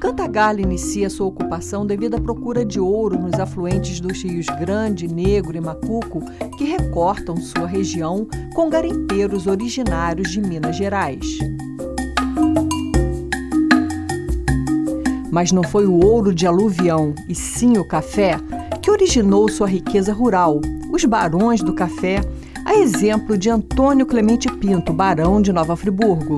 Cantagalo inicia sua ocupação devido à procura de ouro nos afluentes dos rios Grande, Negro e Macuco, que recortam sua região com garimpeiros originários de Minas Gerais. Mas não foi o ouro de aluvião, e sim o café, que originou sua riqueza rural, os barões do café, a exemplo de Antônio Clemente Pinto, barão de Nova Friburgo.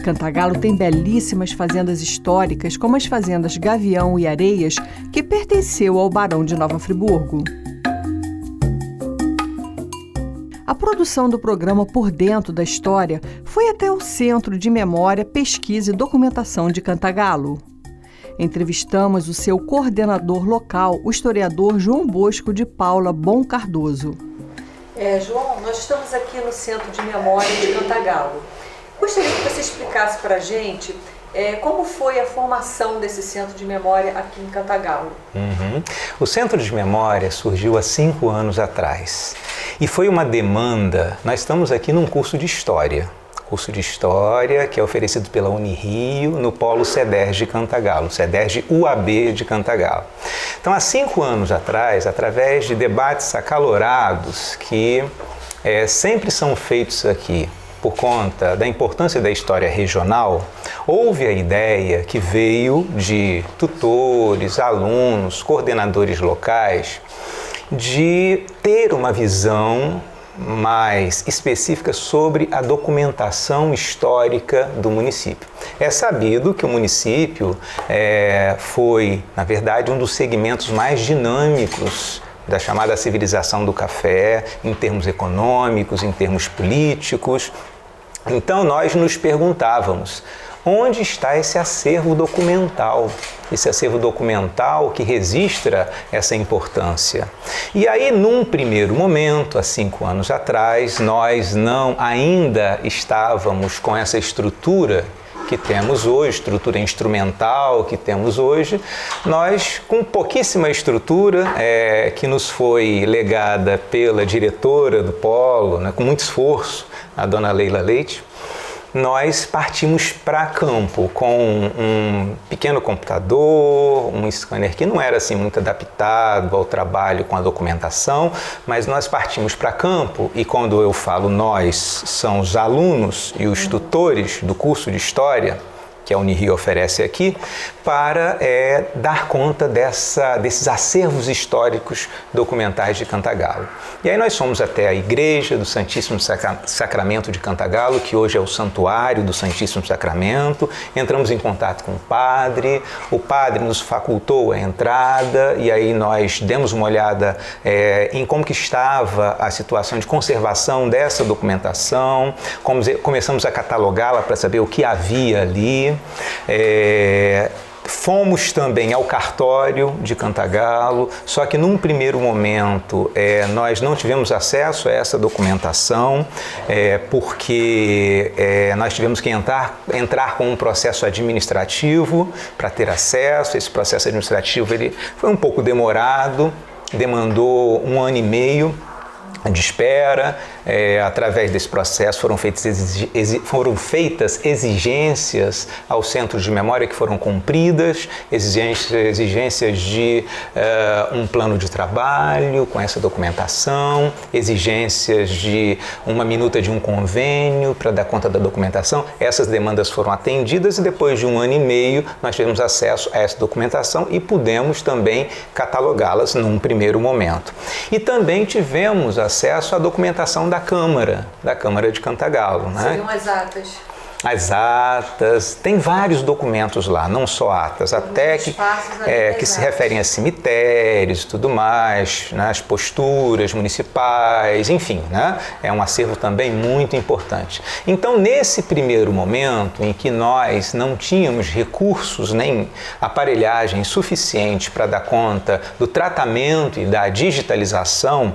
Cantagalo tem belíssimas fazendas históricas, como as fazendas Gavião e Areias, que pertenceu ao barão de Nova Friburgo. A produção do programa Por Dentro da História foi até o Centro de Memória, Pesquisa e Documentação de Cantagalo. Entrevistamos o seu coordenador local, o historiador João Bosco de Paula Bom Cardoso. João, nós estamos aqui no Centro de Memória de Cantagalo. Gostaria que você explicasse para a gente como foi a formação desse Centro de Memória aqui em Cantagalo. O Centro de Memória surgiu há 5 anos atrás e foi uma demanda. Nós estamos aqui num curso de História que é oferecido pela Unirio no Polo CEDERJ de Cantagalo, CEDERJ UAB de Cantagalo. Então, há 5 anos atrás, através de debates acalorados que sempre são feitos aqui, por conta da importância da história regional, houve a ideia que veio de tutores, alunos, coordenadores locais, de ter uma visão mais específica sobre a documentação histórica do município. É sabido que o município foi, na verdade, um dos segmentos mais dinâmicos da chamada civilização do café, em termos econômicos, em termos políticos. Então nós nos perguntávamos, onde está esse acervo documental? Esse acervo documental que registra essa importância. E aí, num primeiro momento, há 5 anos atrás, nós ainda estávamos com essa estrutura que temos hoje, estrutura instrumental que temos hoje, nós com pouquíssima estrutura que nos foi legada pela diretora do Polo, com muito esforço, a dona Leila Leite, nós partimos para campo com um pequeno computador, um scanner que não era assim muito adaptado ao trabalho com a documentação, mas nós partimos para campo e quando eu falo nós, são os alunos e os tutores do curso de História, que a Unirio oferece aqui, para dar conta desses acervos históricos documentais de Cantagalo. E aí nós fomos até a Igreja do Santíssimo Sacramento de Cantagalo, que hoje é o Santuário do Santíssimo Sacramento, entramos em contato com o padre nos facultou a entrada e aí nós demos uma olhada em como que estava a situação de conservação dessa documentação, começamos a catalogá-la para saber o que havia ali. Fomos também ao cartório de Cantagalo, só que num primeiro momento nós não tivemos acesso a essa documentação porque nós tivemos que entrar com um processo administrativo para ter acesso. Esse processo administrativo ele foi um pouco demorado, demandou 1 ano e meio de espera. Através desse processo foram feitas exigências ao Centro de Memória que foram cumpridas, exigências de um plano de trabalho com essa documentação, exigências de uma minuta de um convênio para dar conta da documentação. Essas demandas foram atendidas e depois de 1 ano e meio nós tivemos acesso a essa documentação e pudemos também catalogá-las num primeiro momento. E também tivemos acesso à documentação da Câmara de Cantagalo. Seriam as atas. As atas, tem vários documentos lá, não só atas, até que se referem a cemitérios e tudo mais, as posturas municipais, enfim, é um acervo também muito importante. Então, nesse primeiro momento em que nós não tínhamos recursos nem aparelhagem suficiente para dar conta do tratamento e da digitalização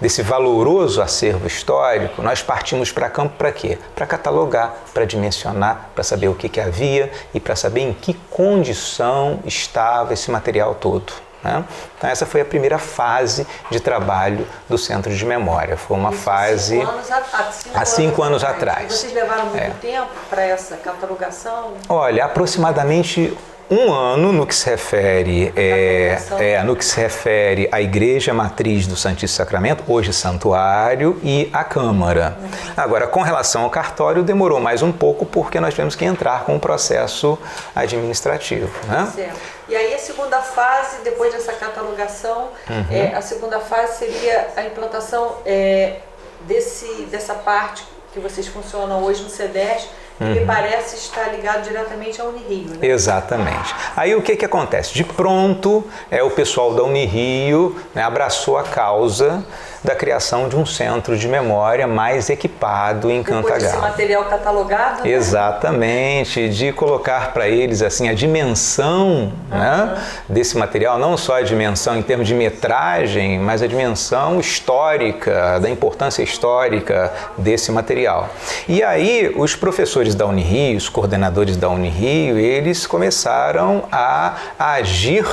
desse valoroso acervo histórico, nós partimos para campo para quê? Para catalogar, para dimensionar, para saber o que havia e para saber em que condição estava esse material todo. né? Então essa foi a primeira fase de trabalho do Centro de Memória. Foi uma fase há 5 anos atrás. Vocês levaram muito tempo para essa catalogação? Olha, aproximadamente 1 ano no que se refere à Igreja Matriz do Santíssimo Sacramento, hoje Santuário, e à Câmara. Agora, com relação ao cartório, demorou mais um pouco porque nós tivemos que entrar com um processo administrativo, né? Certo. E aí a segunda fase, depois dessa catalogação, a segunda fase seria a implantação dessa parte que vocês funcionam hoje no CEDES, que me parece estar ligado diretamente à Unirio, né? Exatamente. Aí o que acontece? De pronto, o pessoal da Unirio, né, abraçou a causa da criação de um centro de memória mais equipado em Cantagalo. Depois desse material catalogado, né? Exatamente, de colocar para eles assim a dimensão, né, desse material, não só a dimensão em termos de metragem, mas a dimensão histórica, da importância histórica desse material. E aí os professores da Unirio, os coordenadores da Unirio, eles começaram a agir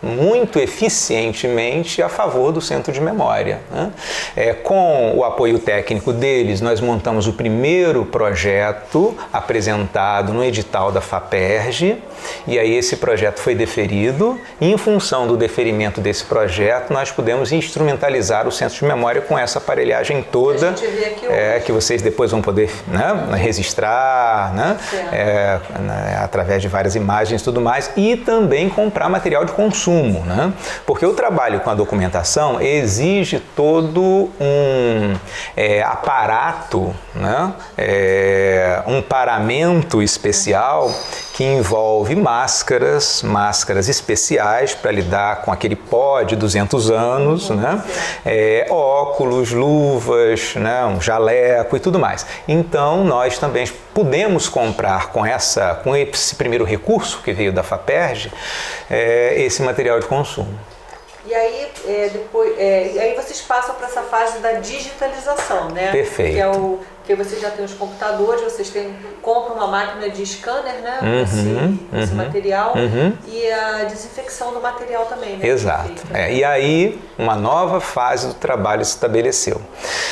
muito eficientemente a favor do Centro de Memória, né? Com o apoio técnico deles, nós montamos o primeiro projeto apresentado no edital da FAPERJ, e aí esse projeto foi deferido, e em função do deferimento desse projeto, nós pudemos instrumentalizar o Centro de Memória com essa aparelhagem toda, a gente vê aqui que vocês depois vão poder, né, registrar, né, através de várias imagens e tudo mais, e também comprar material de consumo. Né? Porque o trabalho com a documentação exige todo um aparato, né? Um paramento especial que envolve máscaras especiais para lidar com aquele pó de 200 anos, né? Óculos, luvas, né? Um jaleco e tudo mais. Então, nós também pudemos comprar com esse primeiro recurso que veio da FAPERJ, esse material de consumo. E aí, aí vocês passam para essa fase da digitalização, né? Perfeito. Que vocês já têm os computadores, vocês compram uma máquina de scanner, né? Esse material, e a desinfecção do material também, né? Exato. E aí, uma nova fase do trabalho se estabeleceu.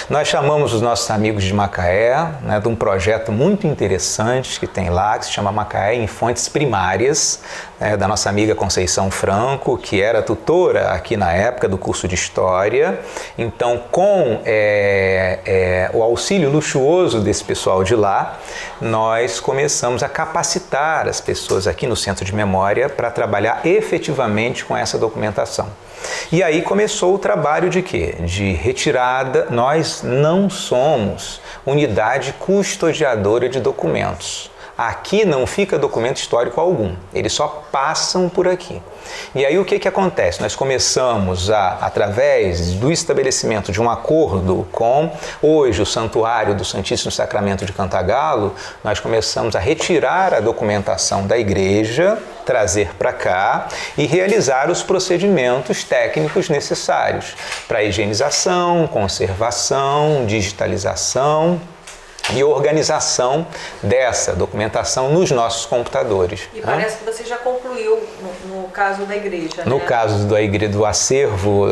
Nós chamamos os nossos amigos de Macaé, né, de um projeto muito interessante que tem lá, que se chama Macaé em Fontes Primárias, da nossa amiga Conceição Franco, que era tutora aqui na época do curso de História. Então, com o auxílio luxuoso desse pessoal de lá, nós começamos a capacitar as pessoas aqui no Centro de Memória para trabalhar efetivamente com essa documentação. E aí começou o trabalho de quê? De retirada. Nós não somos unidade custodiadora de documentos. Aqui não fica documento histórico algum, eles só passam por aqui. E aí o que acontece? Nós começamos através do estabelecimento de um acordo com, hoje, o Santuário do Santíssimo Sacramento de Cantagalo, nós começamos a retirar a documentação da igreja, trazer para cá e realizar os procedimentos técnicos necessários para higienização, conservação, digitalização e organização dessa documentação nos nossos computadores. E parece que você já concluiu no caso da igreja, No né? caso da igreja, do acervo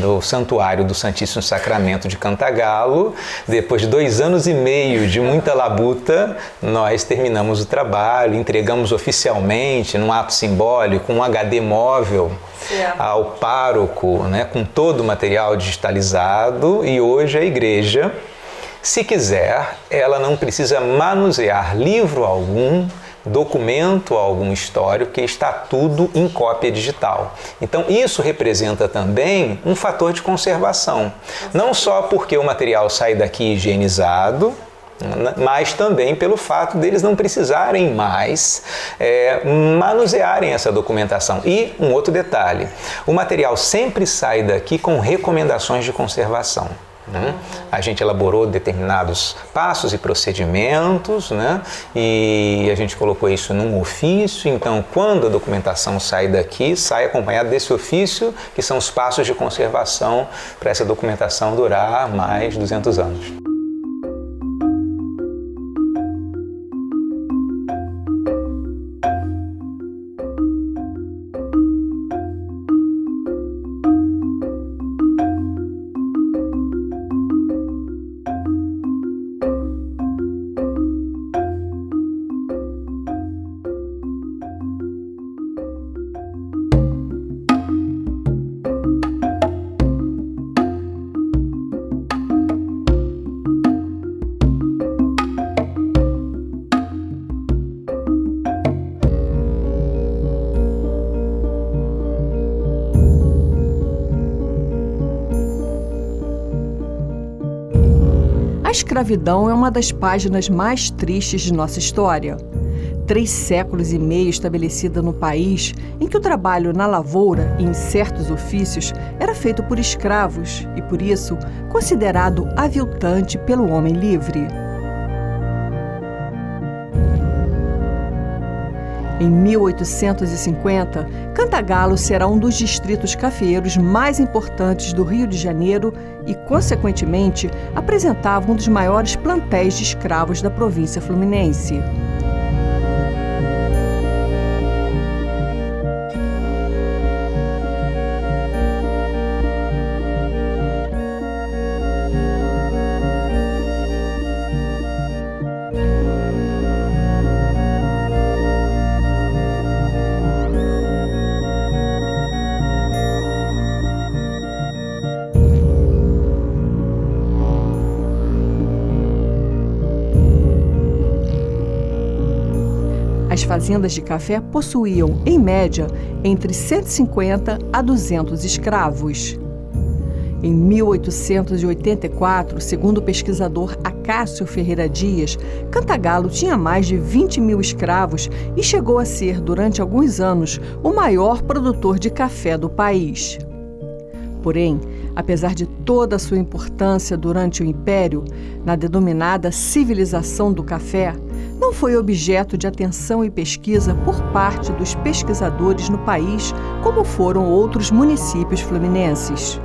do Santuário do Santíssimo Sacramento de Cantagalo, depois de 2 anos e meio de muita labuta, nós terminamos o trabalho, entregamos oficialmente, num ato simbólico, um HD móvel ao pároco, né, com todo o material digitalizado, e hoje a igreja, se quiser, ela não precisa manusear livro algum, documento algum histórico, que está tudo em cópia digital. Então isso representa também um fator de conservação. Não só porque o material sai daqui higienizado, mas também pelo fato deles não precisarem mais manusearem essa documentação. E um outro detalhe, o material sempre sai daqui com recomendações de conservação. Né? A gente elaborou determinados passos e procedimentos, né? E a gente colocou isso num ofício. Então, quando a documentação sai daqui, sai acompanhada desse ofício, que são os passos de conservação para essa documentação durar mais de 200 anos. A escravidão é uma das páginas mais tristes de nossa história. 3 séculos e meio estabelecida no país em que o trabalho na lavoura e em certos ofícios era feito por escravos e, por isso, considerado aviltante pelo homem livre. Em 1850, Cantagalo será um dos distritos cafeeiros mais importantes do Rio de Janeiro e, consequentemente, apresentava um dos maiores plantéis de escravos da província fluminense. As fazendas de café possuíam, em média, entre 150 a 200 escravos. Em 1884, segundo o pesquisador Acácio Ferreira Dias, Cantagalo tinha mais de 20 mil escravos e chegou a ser, durante alguns anos, o maior produtor de café do país. Porém, apesar de toda a sua importância durante o Império, na denominada civilização do café, não foi objeto de atenção e pesquisa por parte dos pesquisadores no país, como foram outros municípios fluminenses.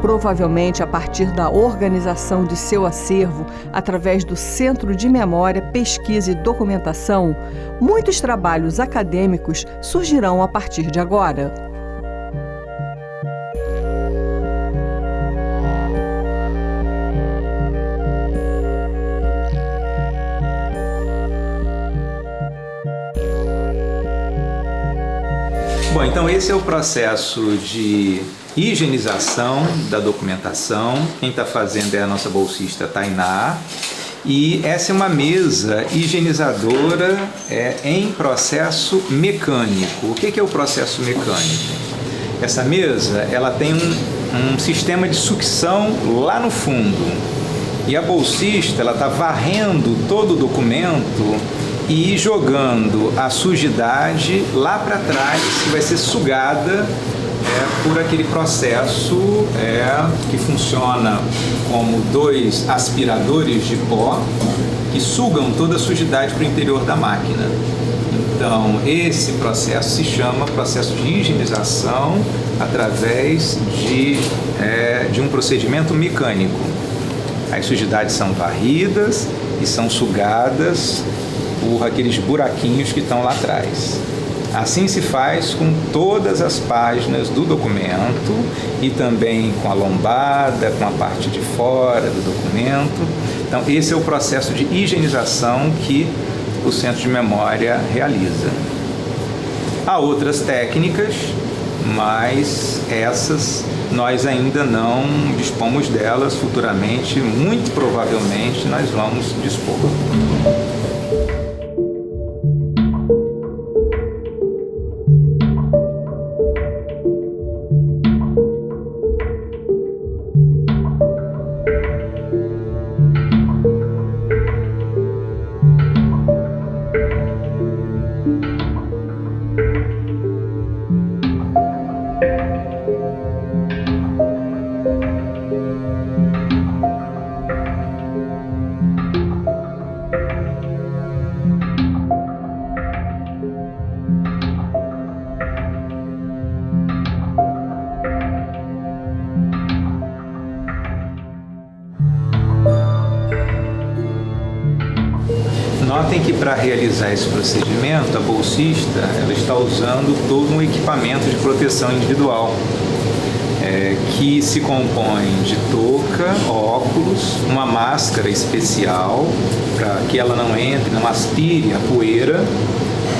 Provavelmente a partir da organização de seu acervo através do Centro de Memória, Pesquisa e Documentação, muitos trabalhos acadêmicos surgirão a partir de agora. Bom, então esse é o processo de higienização da documentação. Quem está fazendo é a nossa bolsista Tainá. E essa é uma mesa higienizadora em processo mecânico. O que é o processo mecânico? Essa mesa ela tem um sistema de sucção lá no fundo. E a bolsista ela está varrendo todo o documento e jogando a sujidade lá para trás, que vai ser sugada por aquele processo que funciona como 2 aspiradores de pó que sugam toda a sujidade para o interior da máquina. Então, esse processo se chama processo de higienização através de um procedimento mecânico. As sujidades são varridas e são sugadas por aqueles buraquinhos que estão lá atrás. Assim se faz com todas as páginas do documento e também com a lombada, com a parte de fora do documento. Então, esse é o processo de higienização que o Centro de Memória realiza. Há outras técnicas, mas essas nós ainda não dispomos delas. Futuramente, muito provavelmente, nós vamos dispor. Notem que para realizar esse procedimento, a bolsista ela está usando todo um equipamento de proteção individual. que se compõe de touca, óculos, uma máscara especial para que ela não entre, não aspire a poeira.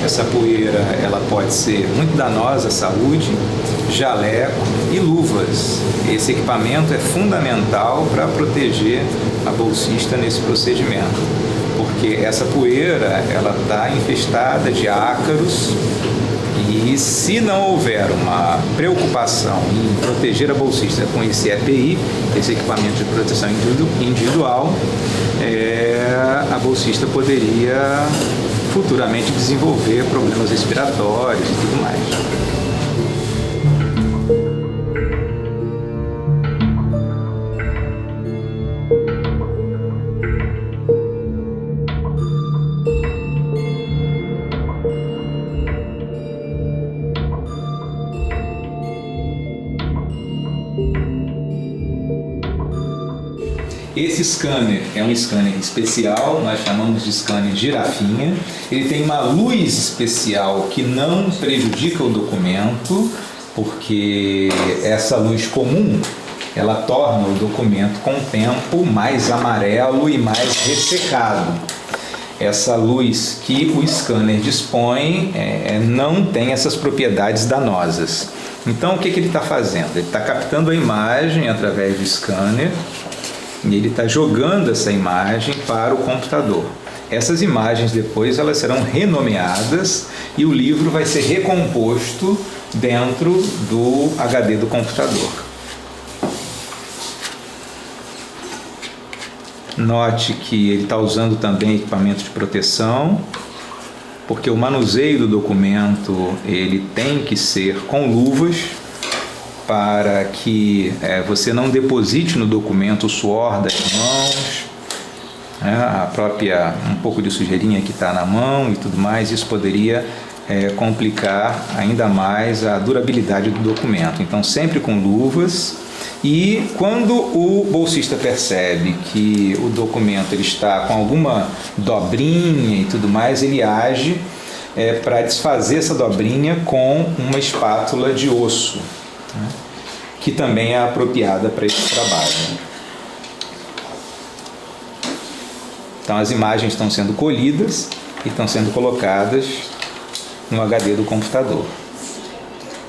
Essa poeira ela pode ser muito danosa à saúde, jaleco e luvas. Esse equipamento é fundamental para proteger a bolsista nesse procedimento, porque essa poeira ela está infestada de ácaros. E se não houver uma preocupação em proteger a bolsista com esse EPI, esse equipamento de proteção individual, a bolsista poderia futuramente desenvolver problemas respiratórios e tudo mais. Esse scanner é um scanner especial, nós chamamos de scanner girafinha. Ele tem uma luz especial que não prejudica o documento, porque essa luz comum ela torna o documento com o tempo mais amarelo e mais ressecado. Essa luz que o scanner dispõe não tem essas propriedades danosas. Então o que ele está fazendo? Ele está captando a imagem através do scanner e ele está jogando essa imagem para o computador. Essas imagens depois elas serão renomeadas e o livro vai ser recomposto dentro do HD do computador. Note que ele está usando também equipamento de proteção, porque o manuseio do documento ele tem que ser com luvas, para que você não deposite no documento o suor das mãos, a própria um pouco de sujeirinha que está na mão e tudo mais. Isso poderia complicar ainda mais a durabilidade do documento. Então sempre com luvas. E quando o bolsista percebe que o documento ele está com alguma dobrinha e tudo mais, ele age para desfazer essa dobrinha com uma espátula de osso, que também é apropriada para esse trabalho. Então as imagens estão sendo colhidas e estão sendo colocadas no HD do computador.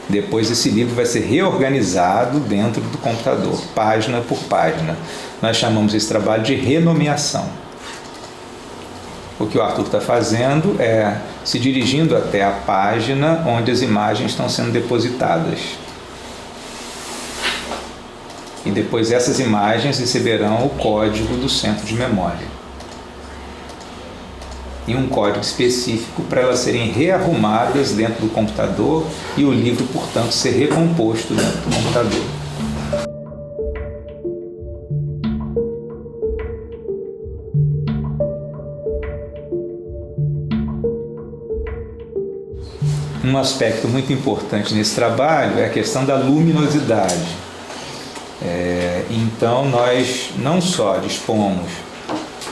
Depois esse livro vai ser reorganizado dentro do computador, página por página. Nós chamamos esse trabalho de renomeação. O que o Arthur está fazendo é se dirigindo até a página onde as imagens estão sendo depositadas. E depois essas imagens receberão o código do centro de memória. E um código específico para elas serem rearrumadas dentro do computador e o livro, portanto, ser recomposto dentro do computador. Um aspecto muito importante nesse trabalho é a questão da luminosidade. Então, nós não só dispomos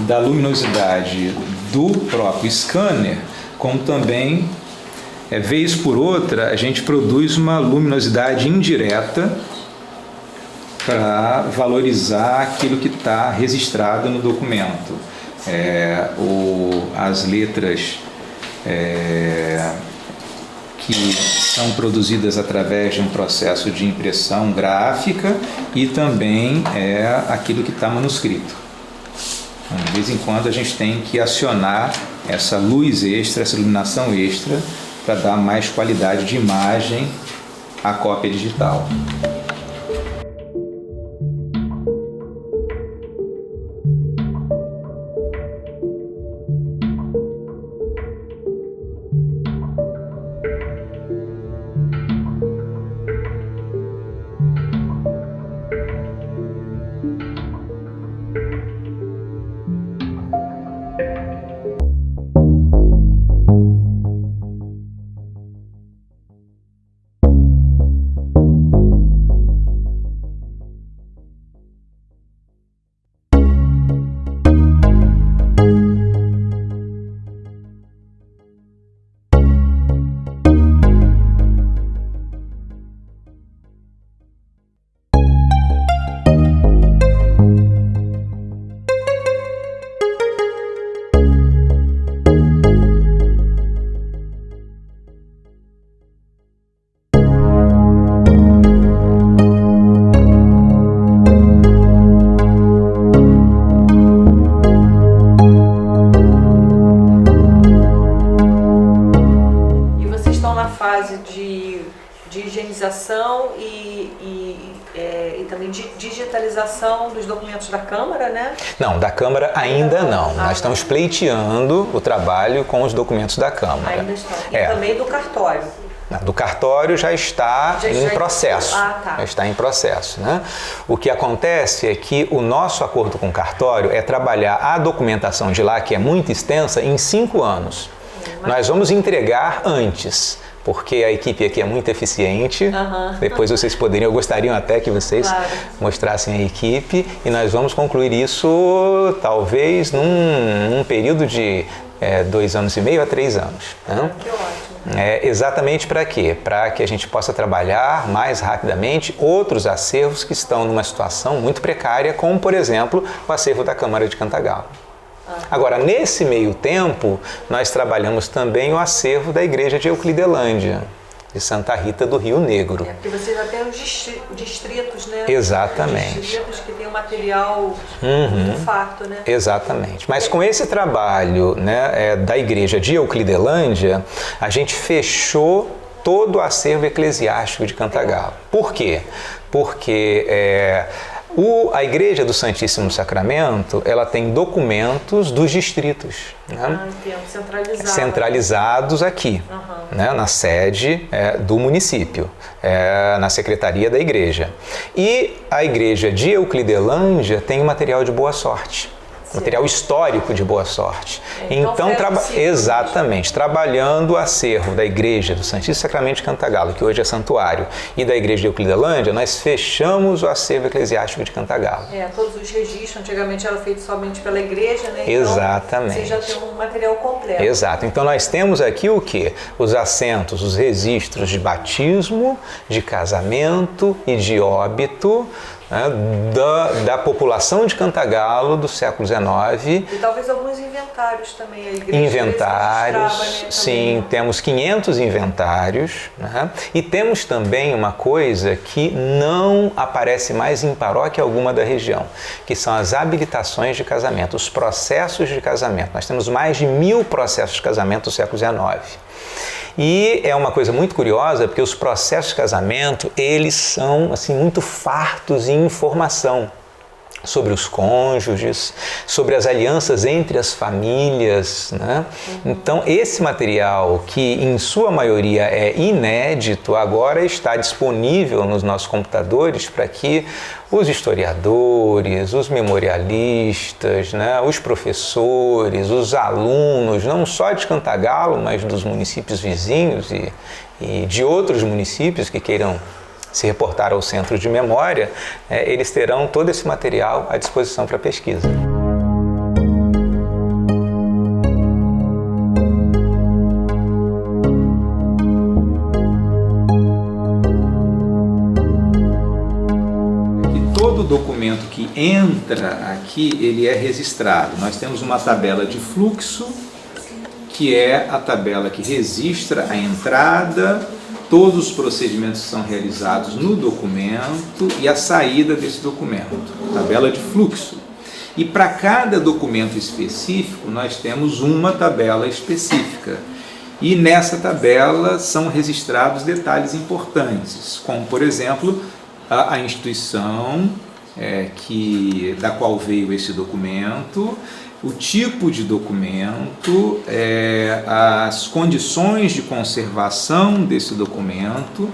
da luminosidade do próprio scanner, como também, vez por outra, a gente produz uma luminosidade indireta para valorizar aquilo que está registrado no documento. As letras que são produzidas através de um processo de impressão gráfica e também aquilo que está manuscrito. Então, de vez em quando a gente tem que acionar essa luz extra, essa iluminação extra, para dar mais qualidade de imagem à cópia digital. de higienização e também de digitalização dos documentos da Câmara, né? Não, da Câmara ainda não. Nós estamos pleiteando o trabalho com os documentos da Câmara. Ainda estão. E também do cartório. Do cartório já está em processo. Tá. Já está em processo, né? O que acontece é que o nosso acordo com o cartório é trabalhar a documentação de lá, que é muito extensa, em 5 anos. Nós vamos entregar antes, porque a equipe aqui é muito eficiente. Depois vocês poderiam, eu gostaria até que vocês mostrassem a equipe, e nós vamos concluir isso talvez num período de 2 anos e meio a 3 anos. Né? Que ótimo. Exatamente para quê? Para que a gente possa trabalhar mais rapidamente outros acervos que estão numa situação muito precária, como, por exemplo, o acervo da Câmara de Cantagalo. Agora, nesse meio tempo, nós trabalhamos também o acervo da Igreja de Euclidelândia, de Santa Rita do Rio Negro. Porque vocês já têm os distritos, né? Exatamente. Os distritos que tem um material muito farto, né? Exatamente. Mas com esse trabalho, né, da Igreja de Euclidelândia, a gente fechou todo o acervo eclesiástico de Cantagalo. Por quê? Porque a Igreja do Santíssimo Sacramento, ela tem documentos dos distritos, né? Centralizados aqui, né? Na sede do município, na Secretaria da Igreja. E a Igreja de Euclidelândia tem um material de boa sorte. Material histórico de boa sorte. Então exatamente, trabalhando o acervo da Igreja do Santíssimo Sacramento de Cantagalo, que hoje é santuário, e da Igreja de Euclidelândia, nós fechamos o acervo eclesiástico de Cantagalo. Todos os registros, antigamente eram feitos somente pela Igreja, né? Então, exatamente. Você já tem um material completo. Exato. Então nós temos aqui o quê? Os assentos, os registros de batismo, de casamento e de óbito, né, da população de Cantagalo do século XIX. E talvez alguns inventários também. A igreja inventários, né, sim, temos 500 inventários, né? E temos também uma coisa que não aparece mais em paróquia alguma da região, que são as habilitações de casamento, os processos de casamento. Nós temos mais de 1000 processos de casamento do século XIX. E é uma coisa muito curiosa, porque os processos de casamento, eles são assim, muito fartos em informação sobre os cônjuges, sobre as alianças entre as famílias, né? Então, esse material, que em sua maioria é inédito, agora está disponível nos nossos computadores para que os historiadores, os memorialistas, né, os professores, os alunos, não só de Cantagalo, mas dos municípios vizinhos e de outros municípios que queiram se reportar ao Centro de Memória, eles terão todo esse material à disposição para pesquisa. E todo documento que entra aqui, ele é registrado. Nós temos uma tabela de fluxo, que é a tabela que registra a entrada, todos os procedimentos que são realizados no documento e a saída desse documento, tabela de fluxo. E para cada documento específico, nós temos uma tabela específica. E nessa tabela são registrados detalhes importantes, como, por exemplo, a instituição da qual veio esse documento, o tipo de documento, as condições de conservação desse documento,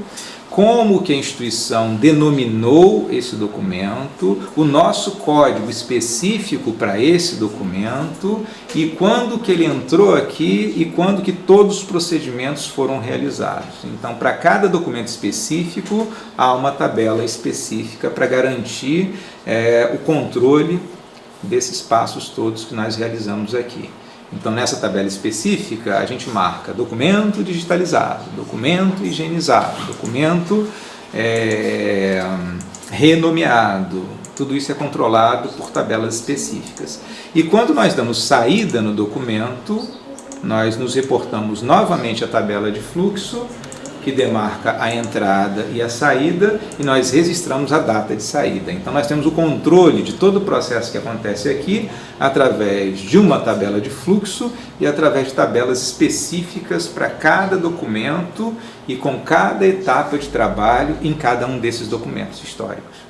como que a instituição denominou esse documento, o nosso código específico para esse documento e quando que ele entrou aqui e quando que todos os procedimentos foram realizados. Então, para cada documento específico, há uma tabela específica para garantir o controle desses passos todos que nós realizamos aqui. Então, nessa tabela específica, a gente marca documento digitalizado, documento higienizado, documento renomeado. Tudo isso é controlado por tabelas específicas. E quando nós damos saída no documento, nós nos reportamos novamente à tabela de fluxo que demarca a entrada e a saída, e nós registramos a data de saída. Então nós temos o controle de todo o processo que acontece aqui através de uma tabela de fluxo e através de tabelas específicas para cada documento e com cada etapa de trabalho em cada um desses documentos históricos.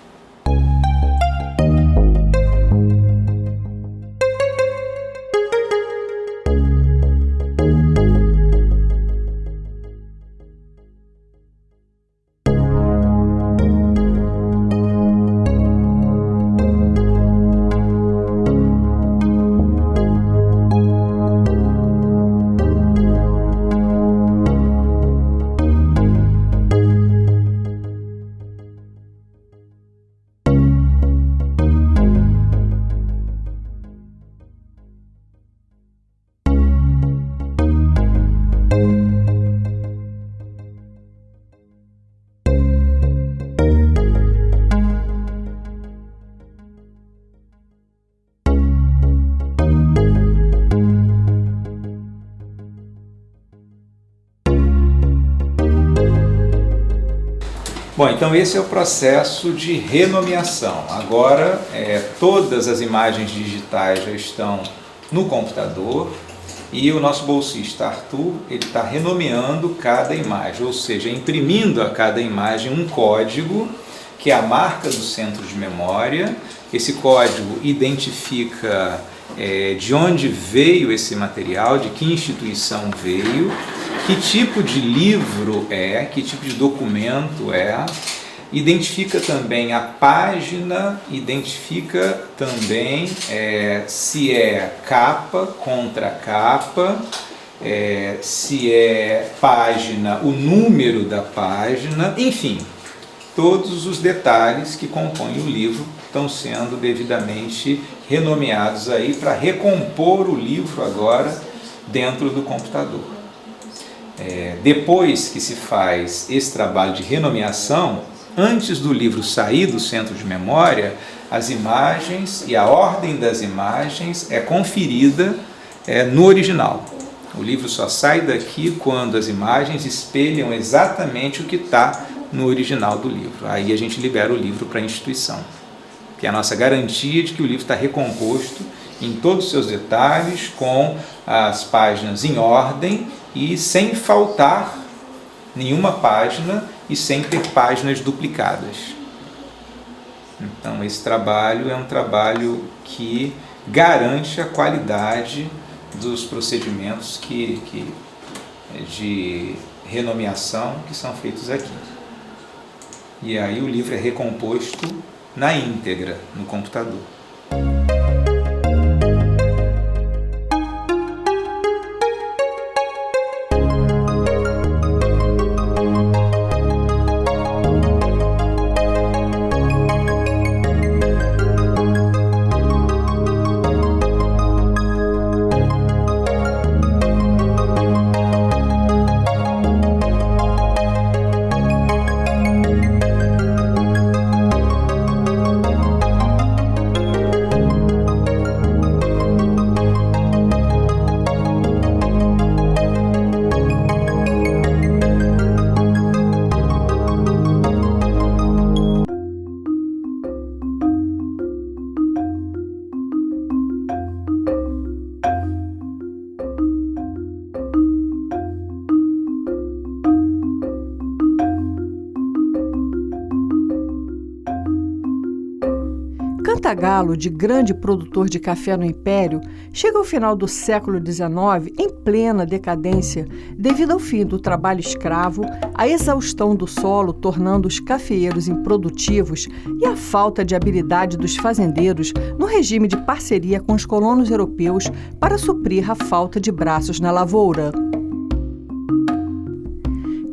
Bom, então esse é o processo de renomeação. Agora, todas as imagens digitais já estão no computador e o nosso bolsista Arthur está renomeando cada imagem, ou seja, imprimindo a cada imagem um código que é a marca do centro de memória. Esse código identifica de onde veio esse material, de que instituição veio, que tipo de livro é, que tipo de documento é, identifica também a página, identifica também se é capa, contracapa, se é página, o número da página, enfim, todos os detalhes que compõem o livro estão sendo devidamente renomeados aí para recompor o livro agora dentro do computador. Depois que se faz esse trabalho de renomeação, antes do livro sair do centro de memória, as imagens e a ordem das imagens é conferida no original. O livro só sai daqui quando as imagens espelham exatamente o que está no original do livro. Aí a gente libera o livro para a instituição, que é a nossa garantia de que o livro está recomposto em todos os seus detalhes, com as páginas em ordem e sem faltar nenhuma página e sem ter páginas duplicadas. Então esse trabalho é um trabalho que garante a qualidade dos procedimentos de renomeação que são feitos aqui. E aí o livro é recomposto na íntegra no computador. Cantagalo, de grande produtor de café no Império, chega ao final do século XIX em plena decadência devido ao fim do trabalho escravo, a exaustão do solo tornando os cafeeiros improdutivos e a falta de habilidade dos fazendeiros no regime de parceria com os colonos europeus para suprir a falta de braços na lavoura.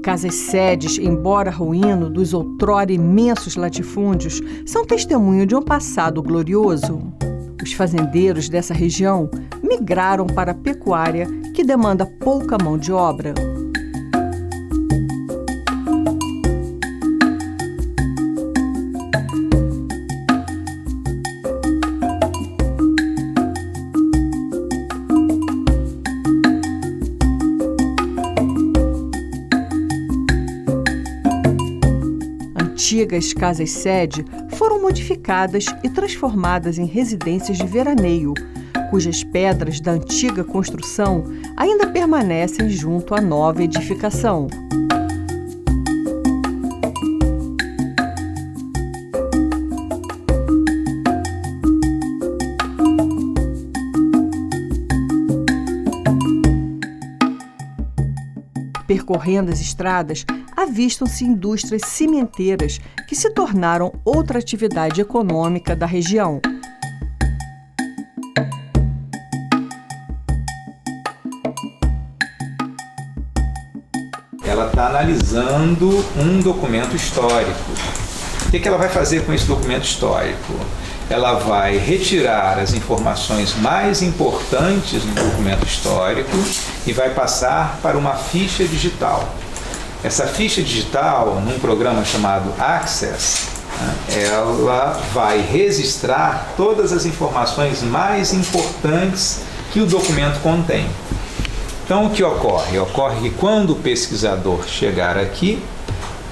Casas-sedes, embora ruíno dos outrora imensos latifúndios, são testemunho de um passado glorioso. Os fazendeiros dessa região migraram para a pecuária, que demanda pouca mão de obra. Antigas casas-sede foram modificadas e transformadas em residências de veraneio, cujas pedras da antiga construção ainda permanecem junto à nova edificação. Percorrendo as estradas, avistam-se indústrias cimenteiras que se tornaram outra atividade econômica da região. Ela está analisando um documento histórico. O que ela vai fazer com esse documento histórico? Ela vai retirar as informações mais importantes do documento histórico e vai passar para uma ficha digital. Essa ficha digital, num programa chamado Access, ela vai registrar todas as informações mais importantes que o documento contém. Então, o que ocorre? Ocorre que quando o pesquisador chegar aqui,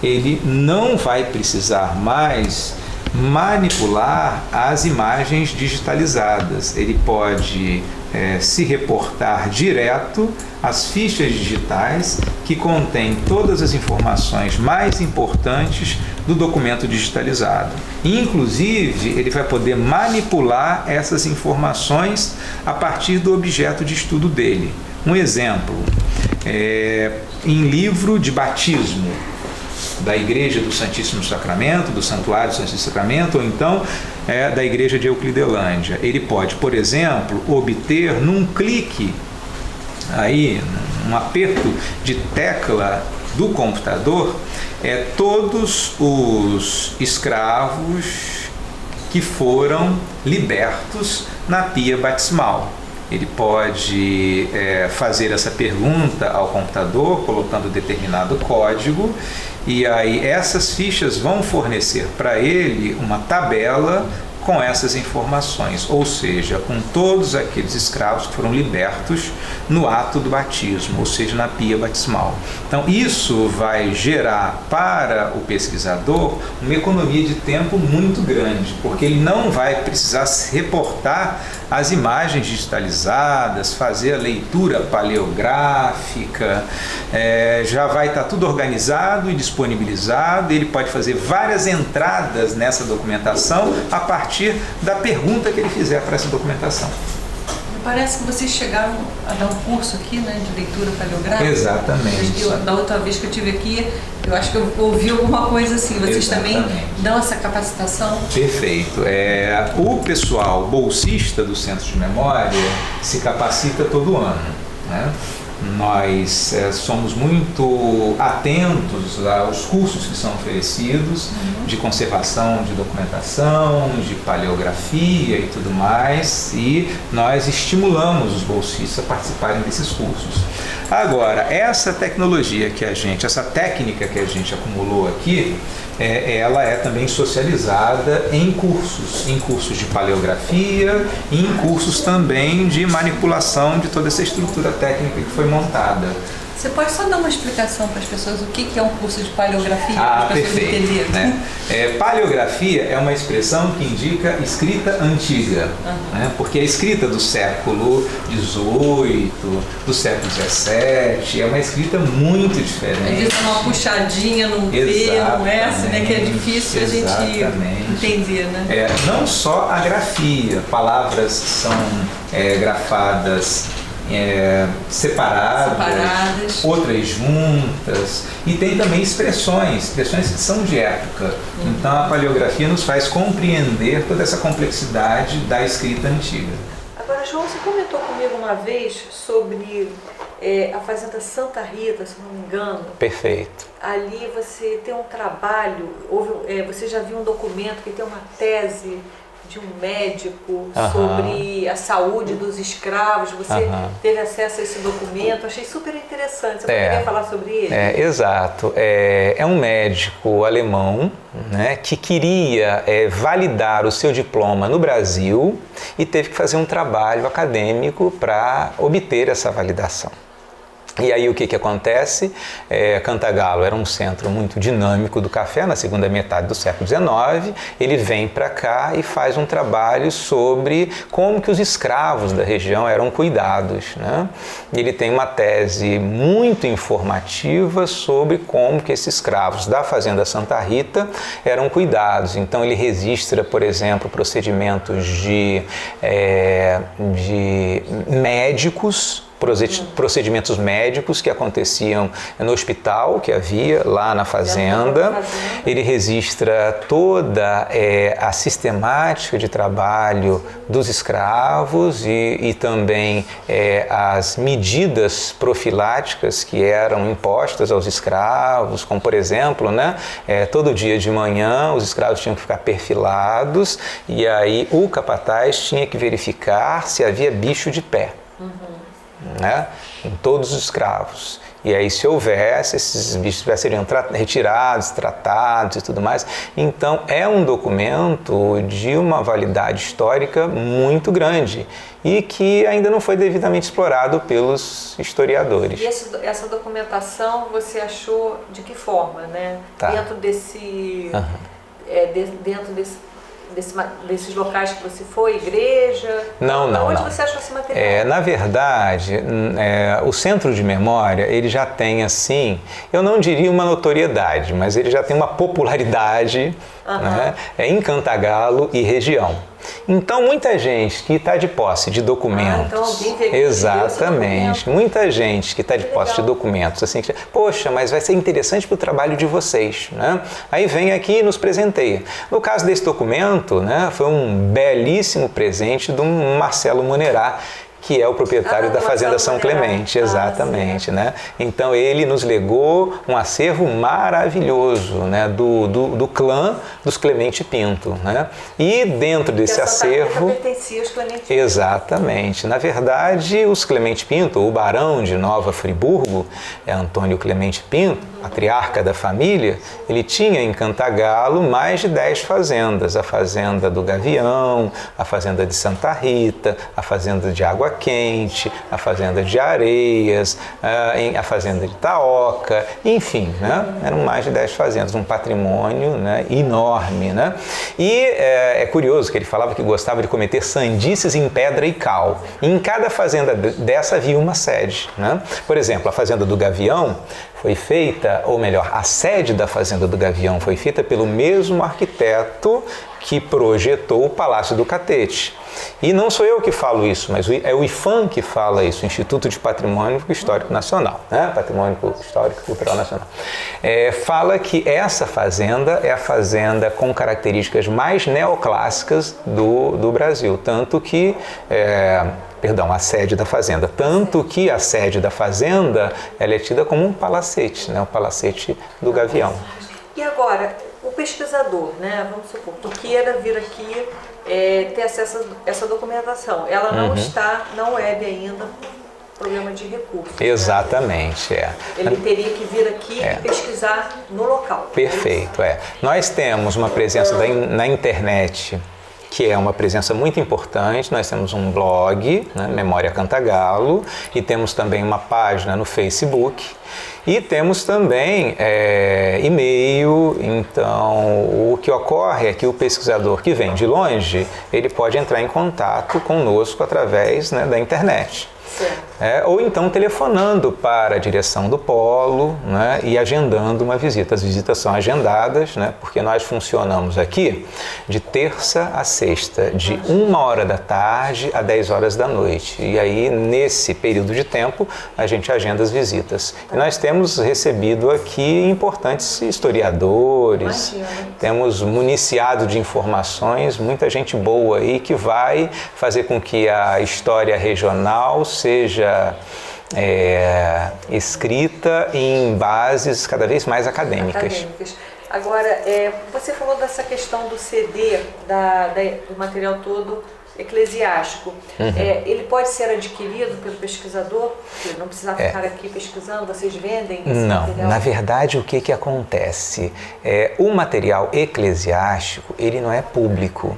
ele não vai precisar mais manipular as imagens digitalizadas. Ele pode se reportar direto às fichas digitais que contêm todas as informações mais importantes do documento digitalizado. Inclusive, ele vai poder manipular essas informações a partir do objeto de estudo dele. Um exemplo, em livro de batismo da Igreja do Santíssimo Sacramento, do Santuário do Santíssimo Sacramento, ou então da Igreja de Euclidelândia. Ele pode, por exemplo, obter num clique, aí, um aperto de tecla do computador, todos os escravos que foram libertos na pia batismal. Ele pode fazer essa pergunta ao computador, colocando determinado código, e aí essas fichas vão fornecer para ele uma tabela com essas informações, ou seja, com todos aqueles escravos que foram libertos no ato do batismo, ou seja, na pia batismal. Então, isso vai gerar para o pesquisador uma economia de tempo muito grande, porque ele não vai precisar se reportar às imagens digitalizadas, fazer a leitura paleográfica, já vai estar tudo organizado e disponibilizado, ele pode fazer várias entradas nessa documentação a partir da pergunta que ele fizer para essa documentação. Parece que vocês chegaram a dar um curso aqui, né, de leitura paleográfica. Exatamente. Da outra vez que eu estive aqui, eu acho que eu ouvi alguma coisa assim. Vocês Exatamente. Também dão essa capacitação? Perfeito. O pessoal bolsista do Centro de Memória se capacita todo ano, né? Nós somos muito atentos aos cursos que são oferecidos de conservação de documentação, de paleografia e tudo mais, e nós estimulamos os bolsistas a participarem desses cursos. Agora, essa tecnologia que essa técnica que a gente acumulou aqui, ela é também socializada em cursos de paleografia e em cursos também de manipulação de toda essa estrutura técnica que foi montada. Você pode só dar uma explicação para as pessoas o que é um curso de paleografia, para as pessoas entenderem? Né? Paleografia é uma expressão que indica escrita antiga, né? Porque a escrita do século XVIII, do século XVII, é uma escrita muito diferente. Às vezes é uma puxadinha num termo, né? Que é difícil a gente entender, né? Não só a grafia, palavras são grafadas separadas, outras juntas, e tem também expressões que são de época. Então a paleografia nos faz compreender toda essa complexidade da escrita antiga. Agora, João, você comentou comigo uma vez sobre a Fazenda Santa Rita, se não me engano. Perfeito. Ali você tem um trabalho, você já viu um documento que tem uma tese de um médico sobre a saúde dos escravos. Você teve acesso a esse documento, achei super interessante. Você poderia falar sobre ele? Exato. É um médico alemão, né, que queria validar o seu diploma no Brasil e teve que fazer um trabalho acadêmico para obter essa validação. E aí o que acontece? Cantagalo era um centro muito dinâmico do café na segunda metade do século XIX. Ele vem para cá e faz um trabalho sobre como que os escravos da região eram cuidados, né? Ele tem uma tese muito informativa sobre como que esses escravos da Fazenda Santa Rita eram cuidados. Então ele registra, por exemplo, procedimentos de médicos, procedimentos médicos que aconteciam no hospital que havia lá na fazenda. Ele registra toda a sistemática de trabalho dos escravos e também as medidas profiláticas que eram impostas aos escravos, como por exemplo, né, todo dia de manhã os escravos tinham que ficar perfilados e aí o capataz tinha que verificar se havia bicho de pé. Né, em todos os escravos. E aí, se houvesse, esses bichos seriam retirados, tratados e tudo mais. Então, é um documento de uma validade histórica muito grande e que ainda não foi devidamente explorado pelos historiadores. E essa documentação você achou de que forma, né? Tá. Dentro desse... desses locais que você foi, igreja? Não. Onde você achou esse material? Na verdade, o Centro de Memória, ele já tem assim, eu não diria uma notoriedade, mas ele já tem uma popularidade, né, em Cantagalo e região. Então, muita gente que está de posse de documentos, exatamente, muita gente que está de posse de documentos, assim, que, poxa, mas vai ser interessante para o trabalho de vocês, né? Aí vem aqui e nos presenteia. No caso desse documento, né, foi um belíssimo presente do Marcelo Monerá, que é o proprietário da Fazenda São Clemente, exatamente, né? Então ele nos legou um acervo maravilhoso, né, do clã dos Clemente Pinto, né? E dentro desse acervo pertencia aos Clemente Pinto. Exatamente. Na verdade, os Clemente Pinto, o barão de Nova Friburgo, Antônio Clemente Pinto, patriarca da família, ele tinha em Cantagalo mais de 10 fazendas. A Fazenda do Gavião, a Fazenda de Santa Rita, a Fazenda de Água Quente, a Fazenda de Areias, a Fazenda de Itaoca, enfim, né? Eram mais de 10 fazendas, um patrimônio, né, enorme, né? E é curioso que ele falava que gostava de cometer sandices em pedra e cal. E em cada fazenda dessa havia uma sede, né? Por exemplo, a Fazenda do Gavião foi feita, ou melhor, a sede da Fazenda do Gavião foi feita pelo mesmo arquiteto que projetou o Palácio do Catete. E não sou eu que falo isso, mas é o IPHAN que fala isso, Instituto de Patrimônio Histórico Nacional, né? Patrimônio Histórico e Cultural Nacional. Fala que essa fazenda é a fazenda com características mais neoclássicas do Brasil, tanto que... a sede da fazenda. Tanto que a sede da fazenda ela é tida como um palacete, né? O palacete do Gavião. E agora, o pesquisador, né? Vamos supor, que queira vir aqui ter acesso a essa documentação. Ela não é ainda problema de recursos. Exatamente, né? Ele teria que vir aqui e pesquisar no local. Perfeito, Nós temos uma presença na internet, que é uma presença muito importante. Nós temos um blog, né, Memória Cantagalo, e temos também uma página no Facebook, e temos também e-mail. Então, o que ocorre é que o pesquisador que vem de longe, ele pode entrar em contato conosco através, né, da internet. Ou então telefonando para a direção do polo, né, e agendando uma visita. As visitas são agendadas, né, porque nós funcionamos aqui de terça a sexta, de 1h da tarde a 10 horas da noite. E aí, nesse período de tempo, a gente agenda as visitas. E nós temos recebido aqui importantes historiadores, temos municiado de informações, muita gente boa aí que vai fazer com que a história regional seja escrita em bases cada vez mais acadêmicas. Agora, você falou dessa questão do CD, do material todo eclesiástico. Ele pode ser adquirido pelo pesquisador? Ele não precisa ficar aqui pesquisando? Vocês vendem esse material? Não, na verdade o que acontece? O material eclesiástico, ele não é público,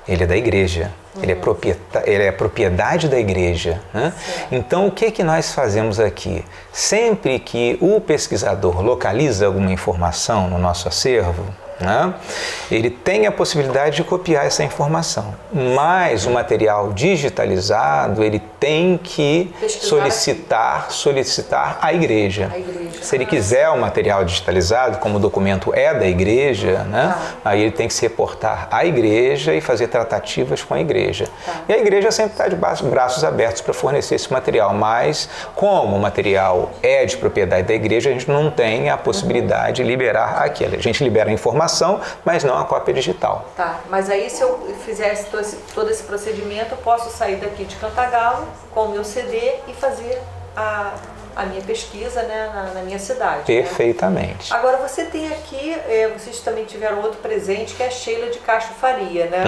ele é da igreja. Ele é propriedade da igreja, né? Então, o que nós fazemos aqui? Sempre que o pesquisador localiza alguma informação no nosso acervo, né, ele tem a possibilidade de copiar essa informação, mas o material digitalizado ele tem que solicitar à igreja. Se ele quiser o material digitalizado, como o documento é da igreja, né, aí ele tem que se reportar à igreja e fazer tratativas com a igreja. E a igreja sempre está de braços abertos para fornecer esse material, mas como o material é de propriedade da igreja, a gente não tem a possibilidade de liberar aquilo. A gente libera a informação, mas não a cópia digital. Tá, mas aí se eu fizesse todo esse procedimento, eu posso sair daqui de Cantagalo com o meu CD e fazer a minha pesquisa, né, na minha cidade. Perfeitamente. Né? Agora você tem aqui, vocês também tiveram outro presente, que é a Sheila de Castro Faria, né?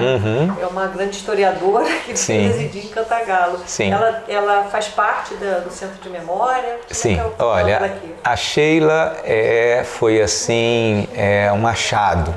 É uma grande historiadora que reside em Cantagalo. Sim. Ela faz parte do Centro de Memória? Sim, olha, a Sheila foi assim, um achado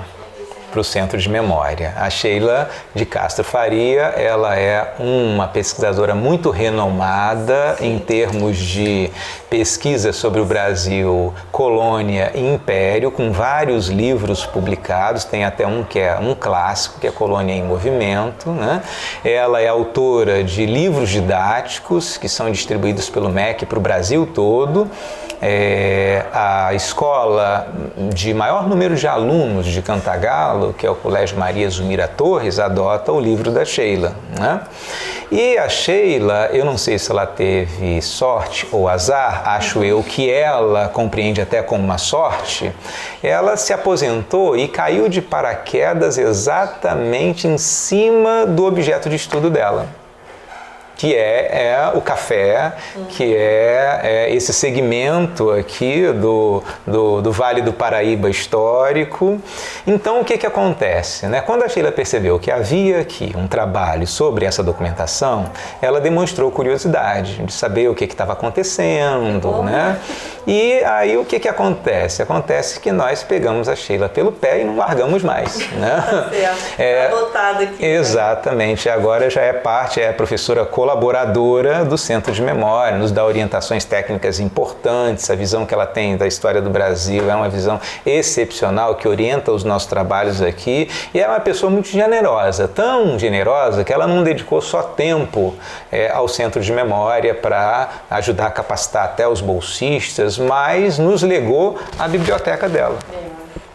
para o Centro de Memória. A Sheila de Castro Faria, ela é uma pesquisadora muito renomada em termos de pesquisa sobre o Brasil, colônia e império, com vários livros publicados, tem até um que é um clássico, que é Colônia em Movimento, né? Ela é autora de livros didáticos que são distribuídos pelo MEC para o Brasil todo. A escola de maior número de alunos de Cantagalo, que é o Colégio Maria Zumira Torres, adota o livro da Sheila, né? E a Sheila, eu não sei se ela teve sorte ou azar, acho eu que ela compreende até como uma sorte, ela se aposentou e caiu de paraquedas exatamente em cima do objeto de estudo dela, que é o café, que é esse segmento aqui do Vale do Paraíba histórico. Então, o que acontece, né? Quando a Sheila percebeu que havia aqui um trabalho sobre essa documentação, ela demonstrou curiosidade de saber o que estava acontecendo, né? E aí, o que acontece? Acontece que nós pegamos a Sheila pelo pé e não largamos mais, né? Adotada aqui. Exatamente. Agora já é professora colaboradora do Centro de Memória, nos dá orientações técnicas importantes, a visão que ela tem da história do Brasil é uma visão excepcional que orienta os nossos trabalhos aqui, e é uma pessoa muito generosa, tão generosa que ela não dedicou só tempo ao Centro de Memória para ajudar a capacitar até os bolsistas, mas nos legou a biblioteca dela.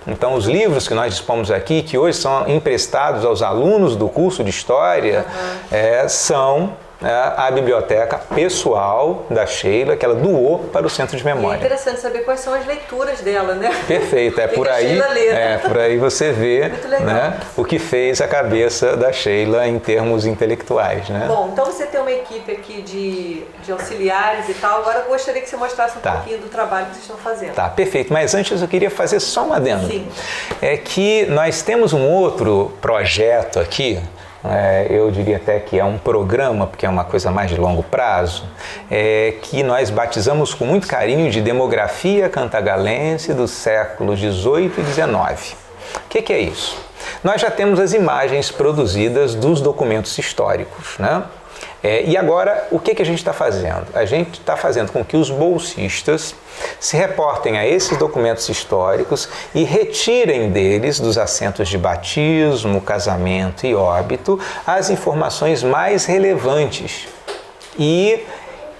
Então, os livros que nós dispomos aqui, que hoje são emprestados aos alunos do curso de História, são a biblioteca pessoal da Sheila, que ela doou para o Centro de Memória. É interessante saber quais são as leituras dela, né? Perfeito, por aí você vê, né, o que fez a cabeça da Sheila em termos intelectuais, né? Bom, então você tem uma equipe aqui de auxiliares e tal, agora eu gostaria que você mostrasse um pouquinho do trabalho que vocês estão fazendo. Tá, perfeito, mas antes eu queria fazer só um adendo. Sim. É que nós temos um outro projeto aqui, eu diria até que é um programa, porque é uma coisa mais de longo prazo, que nós batizamos com muito carinho de Demografia Cantagalense dos séculos XVIII e XIX. O que é isso? Nós já temos as imagens produzidas dos documentos históricos, né? E agora, o que a gente está fazendo? A gente está fazendo com que os bolsistas se reportem a esses documentos históricos e retirem deles, dos assentos de batismo, casamento e óbito, as informações mais relevantes. E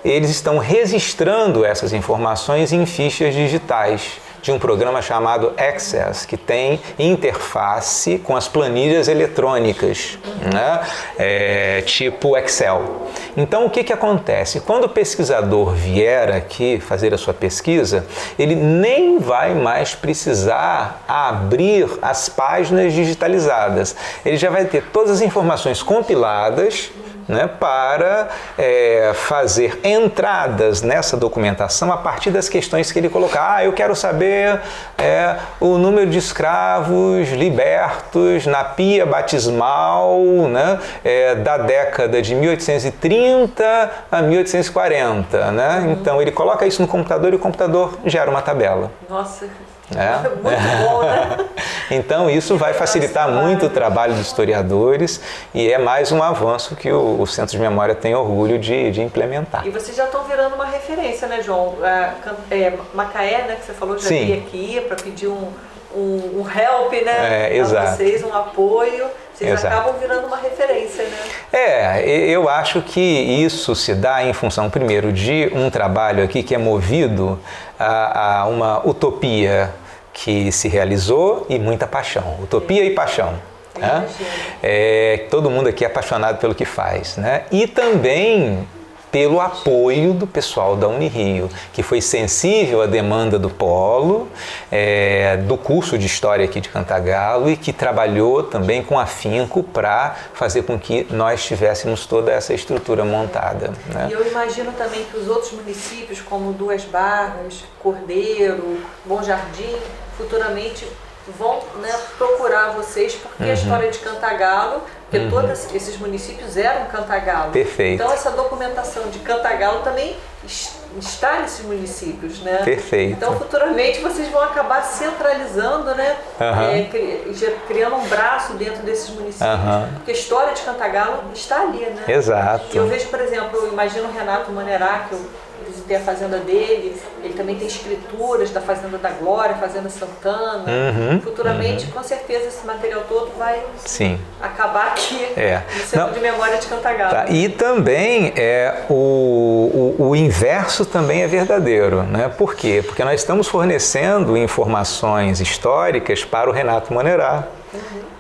eles estão registrando essas informações em fichas digitais de um programa chamado Access, que tem interface com as planilhas eletrônicas, né? Tipo Excel. Então, o que acontece? Quando o pesquisador vier aqui fazer a sua pesquisa, ele nem vai mais precisar abrir as páginas digitalizadas. Ele já vai ter todas as informações compiladas, né, para fazer entradas nessa documentação a partir das questões que ele colocar. Eu quero saber o número de escravos libertos na pia batismal, né, da década de 1830 a 1840. Né? Então ele coloca isso no computador e o computador gera uma tabela. Nossa! Muito bom, né? Então isso vai facilitar muito o trabalho dos historiadores e é mais um avanço que o Centro de Memória tem orgulho de implementar. E vocês já estão virando uma referência, né, João? Macaé, né, que você falou, já veio aqui para pedir um help, né? Exato. A vocês, um apoio. Vocês Exato. acabam virando uma referência, né? Eu acho que isso se dá em função, primeiro, de um trabalho aqui que é movido a uma utopia que se realizou e muita paixão. Utopia e paixão. Né? Todo mundo aqui é apaixonado pelo que faz. Né? E também pelo apoio do pessoal da Unirio, que foi sensível à demanda do polo, do curso de História aqui de Cantagalo e que trabalhou também com afinco para fazer com que nós tivéssemos toda essa estrutura montada. Né? E eu imagino também que os outros municípios, como Duas Barras, Cordeiro, Bom Jardim, futuramente vão, né, procurar vocês, porque a história de Cantagalo, porque todos esses municípios eram Cantagalo. Perfeito. Então essa documentação de Cantagalo também está nesses municípios, né? Perfeito. Então futuramente vocês vão acabar centralizando, né? Criando um braço dentro desses municípios, porque a história de Cantagalo está ali, né? Exato. E eu vejo, por exemplo, eu imagino o Renato Manerá, que eu visitei a fazenda dele, ele também tem escrituras da Fazenda da Glória, Fazenda Santana. Futuramente, com certeza, esse material todo vai acabar aqui no Centro de Memória de Cantagalo. Tá. E também o inverso também é verdadeiro, né? Por quê? Porque nós estamos fornecendo informações históricas para o Renato Manerá,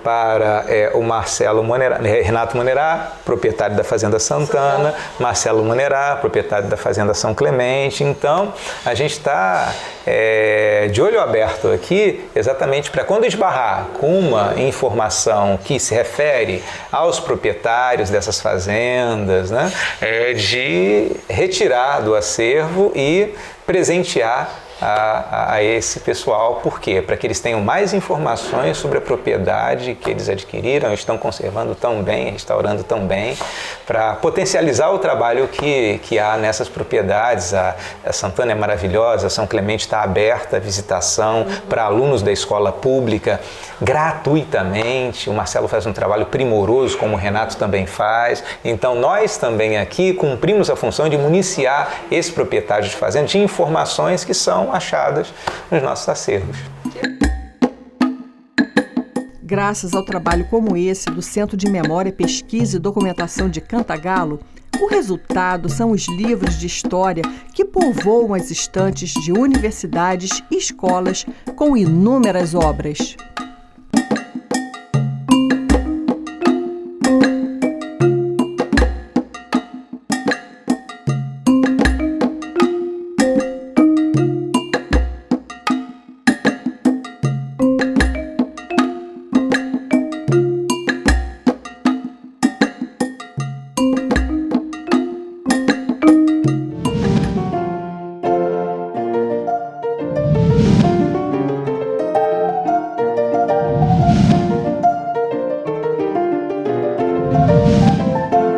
para o Marcelo Manerá, Renato Manerá, proprietário da Fazenda Santana, Marcelo Manerá, proprietário da Fazenda São Clemente. Então, a gente está de olho aberto aqui exatamente para quando esbarrar com uma informação que se refere aos proprietários dessas fazendas, né, de retirar do acervo e presentear a esse pessoal. Por quê? Para que eles tenham mais informações sobre a propriedade que eles adquiriram, estão conservando tão bem, restaurando tão bem, para potencializar o trabalho que há nessas propriedades. A Santana é maravilhosa, a São Clemente está aberta à visitação para alunos da escola pública gratuitamente. O Marcelo faz um trabalho primoroso, como o Renato também faz. Então nós também aqui cumprimos a função de municiar esse proprietário de fazenda de informações que são achadas nos nossos acervos. Graças ao trabalho como esse do Centro de Memória, Pesquisa e Documentação de Cantagalo, o resultado são os livros de história que povoam as estantes de universidades e escolas com inúmeras obras.